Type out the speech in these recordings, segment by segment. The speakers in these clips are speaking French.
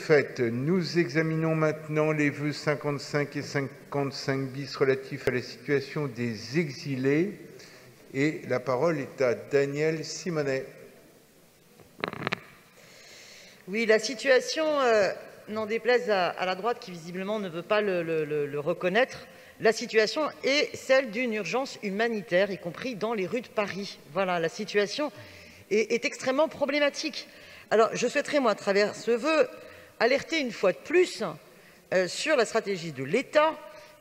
fait, nous examinons maintenant les vœux 55 et 55 bis relatifs à la situation des exilés. Et la parole est à Danielle Simonet. Oui, la situation, n'en déplaise à la droite qui visiblement ne veut pas le reconnaître, la situation est celle d'une urgence humanitaire, y compris dans les rues de Paris. Voilà, la situation est extrêmement problématique. Alors, je souhaiterais, moi, à travers ce vœu, alerter une fois de plus sur la stratégie de l'État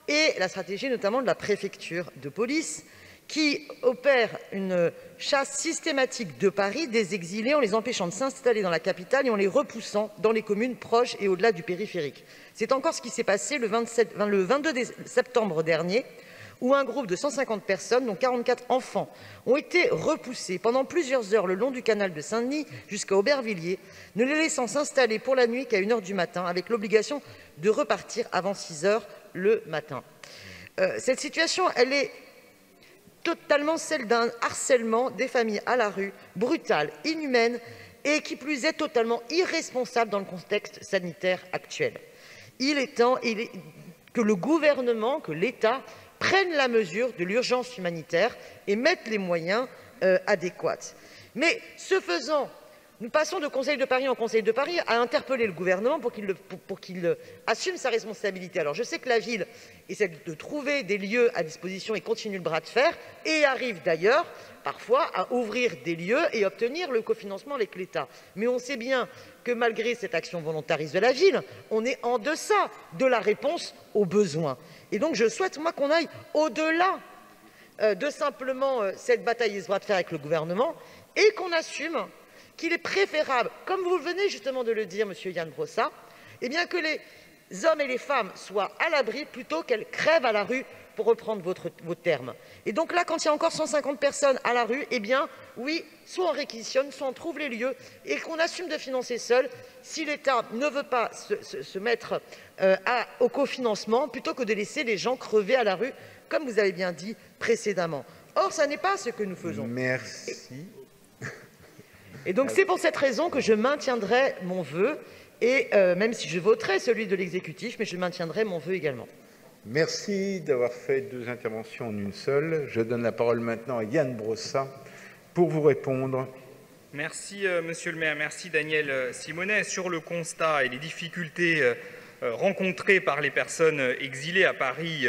et la stratégie notamment de la préfecture de police qui opère une chasse systématique de Paris des exilés en les empêchant de s'installer dans la capitale et en les repoussant dans les communes proches et au-delà du périphérique. C'est encore ce qui s'est passé le 22 septembre dernier, où un groupe de 150 personnes, dont 44 enfants, ont été repoussés pendant plusieurs heures le long du canal de Saint-Denis jusqu'à Aubervilliers, ne les laissant s'installer pour la nuit qu'à 1 h du matin, avec l'obligation de repartir avant 6 h le matin. Cette situation, elle est totalement celle d'un harcèlement des familles à la rue, brutal, inhumaine et qui plus est totalement irresponsable dans le contexte sanitaire actuel. Il est temps que le gouvernement, que l'État prenne la mesure de l'urgence humanitaire et mette les moyens adéquats. Mais ce faisant, nous passons de Conseil de Paris en Conseil de Paris à interpeller le gouvernement pour qu'il assume sa responsabilité. Alors je sais que la ville essaie de trouver des lieux à disposition et continue le bras de fer et arrive d'ailleurs parfois à ouvrir des lieux et obtenir le cofinancement avec l'État. Mais on sait bien que malgré cette action volontariste de la ville, on est en deçà de la réponse aux besoins. Et donc je souhaite, moi, qu'on aille au-delà de simplement cette bataille et ce bras de fer avec le gouvernement et qu'on assume qu'il est préférable, comme vous venez justement de le dire, monsieur Ian Brossat, eh bien que les hommes et les femmes soient à l'abri plutôt qu'elles crèvent à la rue, pour reprendre vos termes. Et donc là, quand il y a encore 150 personnes à la rue, eh bien, oui, soit on réquisitionne, soit on trouve les lieux et qu'on assume de financer seul si l'État ne veut pas se mettre au cofinancement, plutôt que de laisser les gens crever à la rue, comme vous avez bien dit précédemment. Or, ça n'est pas ce que nous faisons. Merci. Et donc, c'est pour cette raison que je maintiendrai mon vœu, et même si je voterai celui de l'exécutif, mais je maintiendrai mon vœu également. Merci d'avoir fait 2 interventions en une seule. Je donne la parole maintenant à Yann Brossat pour vous répondre. Merci, monsieur le maire. Merci, Danielle Simonet. Sur le constat et les difficultés rencontrées par les personnes exilées à Paris,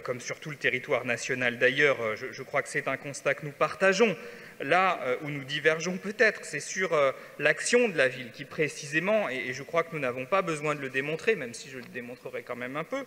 comme sur tout le territoire national d'ailleurs, je crois que c'est un constat que nous partageons. Là où nous divergeons peut-être, c'est sur l'action de la ville qui précisément, et je crois que nous n'avons pas besoin de le démontrer, même si je le démontrerai quand même un peu,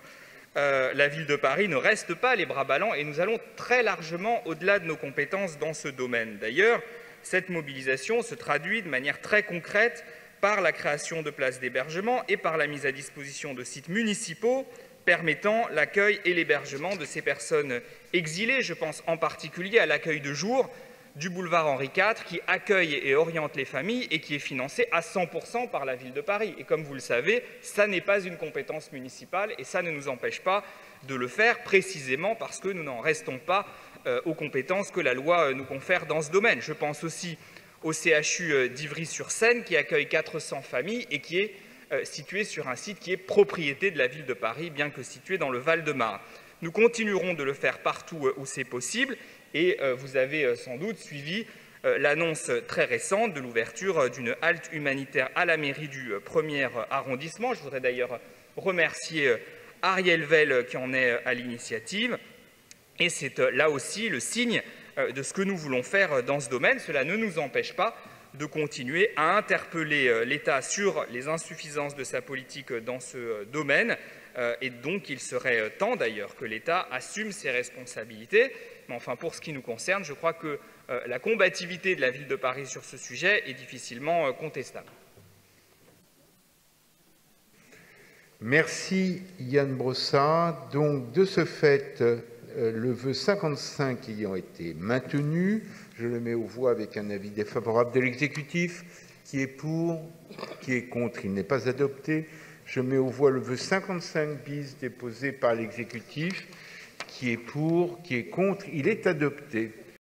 la ville de Paris ne reste pas les bras ballants et nous allons très largement au-delà de nos compétences dans ce domaine. D'ailleurs, cette mobilisation se traduit de manière très concrète par la création de places d'hébergement et par la mise à disposition de sites municipaux permettant l'accueil et l'hébergement de ces personnes exilées. Je pense en particulier à l'accueil de jour du boulevard Henri IV qui accueille et oriente les familles et qui est financé à 100% par la ville de Paris. Et comme vous le savez, ça n'est pas une compétence municipale et ça ne nous empêche pas de le faire précisément parce que nous n'en restons pas aux compétences que la loi nous confère dans ce domaine. Je pense aussi au CHU d'Ivry-sur-Seine qui accueille 400 familles et qui est situé sur un site qui est propriété de la ville de Paris, bien que situé dans le Val-de-Marne. Nous continuerons de le faire partout où c'est possible. Et vous avez sans doute suivi l'annonce très récente de l'ouverture d'une halte humanitaire à la mairie du 1er arrondissement. Je voudrais d'ailleurs remercier Ariel Vell qui en est à l'initiative. Et c'est là aussi le signe de ce que nous voulons faire dans ce domaine. Cela ne nous empêche pas de continuer à interpeller l'État sur les insuffisances de sa politique dans ce domaine. Et donc, il serait temps d'ailleurs que l'État assume ses responsabilités. Mais enfin, pour ce qui nous concerne, je crois que la combativité de la ville de Paris sur ce sujet est difficilement contestable. Merci Yann Brossat. Donc, de ce fait, le vœu 55 ayant été maintenu, je le mets aux voix avec un avis défavorable de l'exécutif. Qui est pour? Qui est contre? Il n'est pas adopté. Je mets aux voix le vœu 55 bis déposé par l'exécutif. Qui est pour? Qui est contre? Il est adopté.